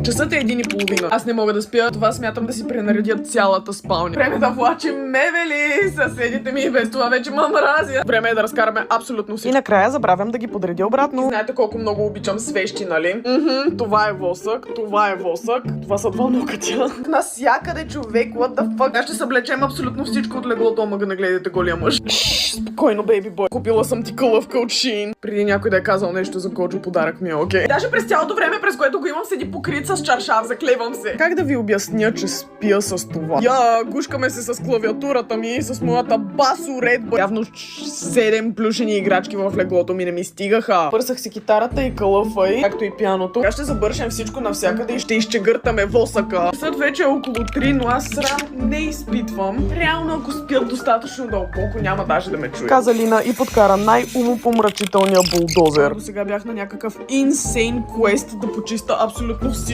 Часът е 1:30. Аз не мога да спя, това смятам да си пренаредя цялата спалня. Време да влачим мебели, съседите ми без това вече ма мразя. Време е да разкараме абсолютно всичко. И накрая забравям да ги подредя обратно. Знаете колко много обичам свещи, нали? Това е восък, това е восък, това са 2 нокътя. Насякъде човек, what the fuck. Аз ще съблечем абсолютно всичко от леглото, ама не гледайте голия мъж. Спокойно, бейби бой. Купила съм ти кълъвка от Shein. Преди някой да е казал нещо за Годжо, подарък ми е окей. Даже през цялото време, през което го имам, седи покрит с чаршав, заклевам се. Как да ви обясня, че спя с това? Гушкаме се с клавиатурата ми, с моята бас уредба. Явно 7 плюшени играчки в леглото ми не ми стигаха. Пърсах си китарата и кълъфа й, както и пианото. Сега ще забършем всичко навсякъде и ще изчегъртаме восъка. Съд вече е около 3, но аз срам не изпитвам. Реално, ако спят достатъчно дълбоко, няма даже да ме чуе. Каза Лина и подкара най-умопомрачителния булдозер. До сега бях на някакъв insane quest да почиста абсолютно всичко.